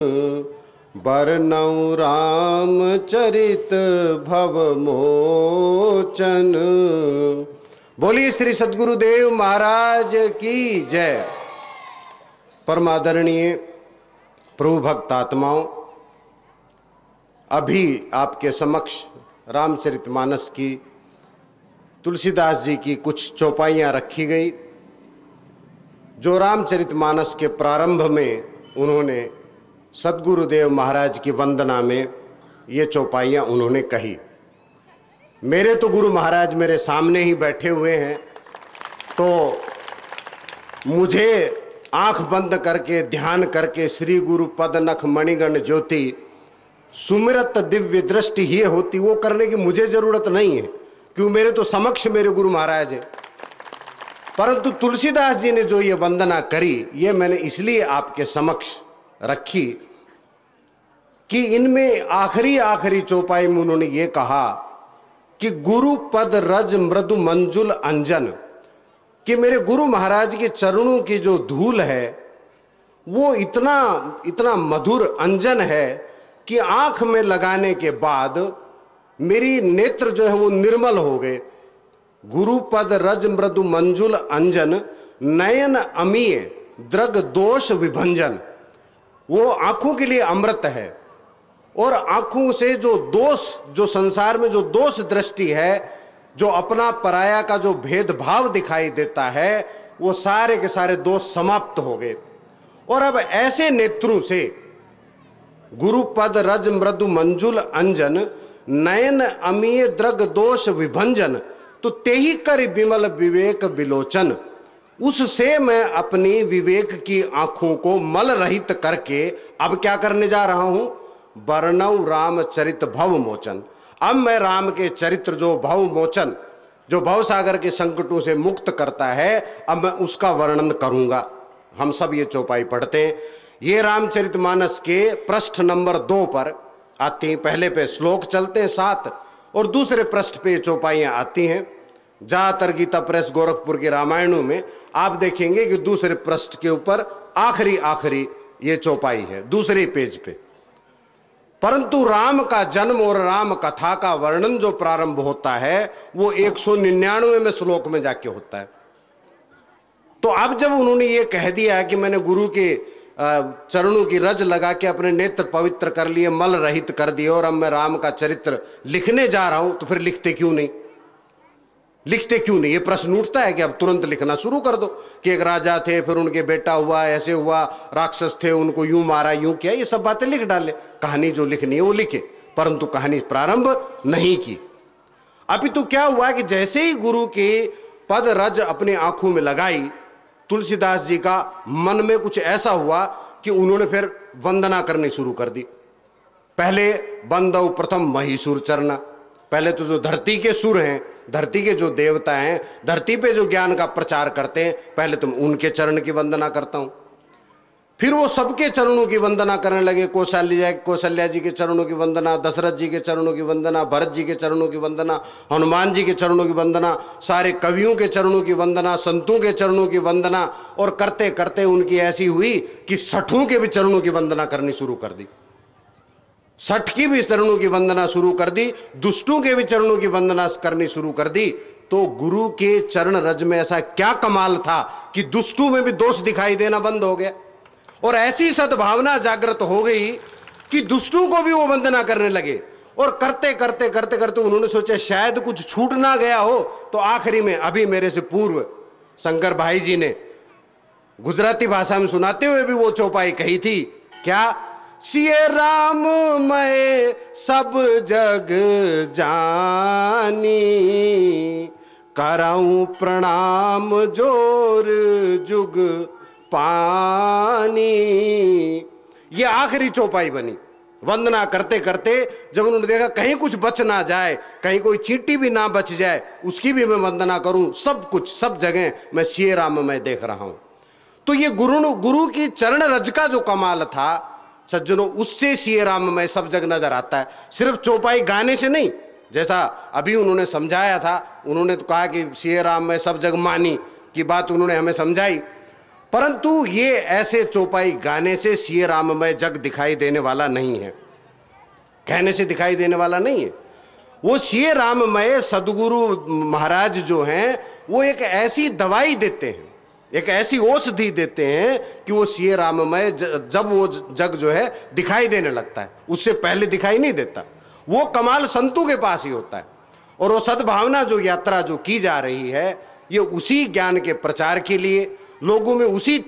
बरनउँ रामचरित भव मोचन। बोलिए श्री सद्गुरुदेव महाराज की जय। परमादरणीय प्रभु भक्त आत्माओं, अभी आपके समक्ष रामचरितमानस की तुलसीदास जी की कुछ चौपाइयाँ रखी गई, जो रामचरितमानस के प्रारंभ में उन्होंने सद्गुरुदेव महाराज की वंदना में ये चौपाइयाँ उन्होंने कही। मेरे तो गुरु महाराज मेरे सामने ही बैठे हुए हैं, तो मुझे आंख बंद करके ध्यान करके श्री गुरु पद नख मणिगण ज्योति सुमिरत दिव्य दृष्टि ही होती, वो करने की मुझे जरूरत नहीं है, क्यों मेरे तो समक्ष मेरे गुरु महाराज हैं। परंतु तुलसीदास जी ने जो ये वंदना करी, ये मैंने इसलिए आपके समक्ष रखी कि इनमें आखिरी चौपाई में उन्होंने ये कहा कि गुरु पद रज मृदु मंजुल अंजन, कि मेरे गुरु महाराज के चरणों की जो धूल है वो इतना मधुर अंजन है कि आंख में लगाने के बाद मेरी नेत्र जो है वो निर्मल हो गए। गुरु पद रज मृदु मंजुल अंजन नयन अमीय द्रग दोष विभंजन, वो आंखों के लिए अमृत है। और आंखों से जो दोष, जो संसार में जो दोष दृष्टि है, जो अपना पराया का जो भेदभाव दिखाई देता है, वो सारे के सारे दोष समाप्त हो गए। और अब ऐसे नेत्रों से गुरु पद रज मृदु मंजुल अंजन नयन अमीय द्रग दोष विभंजन, तो तेहि कर विमल विवेक विलोचन, उससे मैं अपनी विवेक की आंखों को मल रहित करके अब क्या करने जा रहा हूं, बरनउँ रामचरित भव मोचन। अब मैं राम के चरित्र जो भव मोचन, जो भव सागर के संकटों से मुक्त करता है, अब मैं उसका वर्णन करूंगा। हम सब ये चौपाई पढ़ते हैं। ये रामचरितमानस के पृष्ठ नंबर 2 पर आती हैं। पहले पे श्लोक चलते हैं 7 और दूसरे पृष्ठ पे चौपाइयां आती हैं। ज्यादातर गीता प्रेस गोरखपुर के रामायणों में आप देखेंगे कि दूसरे पृष्ठ के ऊपर आखिरी ये चौपाई है, दूसरे पेज पे। परंतु राम का जन्म और राम कथा का वर्णन जो प्रारंभ होता है वो 199वें श्लोक में जाके होता है। तो अब जब उन्होंने ये कह दिया कि मैंने गुरु के चरणों की रज लगा के अपने नेत्र पवित्र कर लिए, मल रहित कर दिए, और अब मैं राम का चरित्र लिखने जा रहा हूं, तो फिर लिखते क्यों नहीं? ये प्रश्न उठता है कि अब तुरंत लिखना शुरू कर दो कि एक राजा थे, फिर उनके बेटा हुआ, ऐसे हुआ, राक्षस थे, उनको यूं मारा, यूं किया, ये सब बातें लिख डाले। कहानी जो लिखनी है वो लिखे, परंतु कहानी प्रारंभ नहीं की। अभी तो क्या हुआ कि जैसे ही गुरु के पद रज अपने आंखों में लगाई, तुलसीदास जी का मन में कुछ ऐसा हुआ कि उन्होंने फिर वंदना करनी शुरू कर दी। पहले बंदौ प्रथम महीसुर चरना, पहले तो जो धरती के सुर हैं, धरती के जो देवता हैं, धरती पे जो ज्ञान का प्रचार करते हैं, पहले तुम उनके चरण की वंदना करता हूं। फिर वो सबके चरणों की वंदना करने लगे। कौशल्या जी के चरणों की वंदना, दशरथ जी के चरणों की वंदना, भरत जी के चरणों की वंदना, हनुमान जी के चरणों की वंदना, सारे कवियों के चरणों की वंदना, संतों के चरणों की वंदना, और करते करते उनकी ऐसी हुई कि सठों के भी चरणों की वंदना करनी शुरू कर दी। सठ की भी चरणों की वंदना शुरू कर दी, दुष्टों के भी चरणों की वंदना करनी शुरू कर दी। तो गुरु के चरण रज में ऐसा क्या कमाल था कि दुष्टों में भी दोष दिखाई देना बंद हो गया, और ऐसी सद्भावना जागृत हो गई कि दुष्टों को भी वो वंदना करने लगे। और करते करते उन्होंने सोचा शायद कुछ छूट ना गया हो, तो आखिरी में अभी मेरे से पूर्व शंकर भाई जी ने गुजराती भाषा में सुनाते हुए भी वो चौपाई कही थी, क्या, सिए राम मैं सब जग जानी, कराऊं प्रणाम जोर जुग पानी। ये आखिरी चौपाई बनी। वंदना करते करते जब उन्होंने देखा कहीं कुछ बच ना जाए, कहीं कोई चींटी भी ना बच जाए, उसकी भी मैं वंदना करूं, सब कुछ सब जगह मैं सिए राम मैं देख रहा हूं। तो ये गुरु की चरण रज का जो कमाल था सज्जनों, उससे सिए राम में सब जग नजर आता है। सिर्फ चौपाई गाने से नहीं, जैसा अभी उन्होंने समझाया था, उन्होंने तो कहा कि सिए राम में सब जग मानी की बात उन्होंने हमें समझाई, परंतु ये ऐसे चौपाई गाने से सिए राममय जग दिखाई देने वाला नहीं है, कहने से दिखाई देने वाला नहीं है। वो सिए राममय सदगुरु महाराज जो हैं वो एक ऐसी दवाई देते हैं, एक ऐसी औषधि देते हैं कि वो सिए राममय जब वो जग जो है दिखाई देने लगता है, उससे पहले दिखाई नहीं देता। वो कमाल संतों के पास ही होता है। और वो सद्भावना जो यात्रा जो की जा रही है, ये उसी ज्ञान के प्रचार के लिए, लोगों में उसी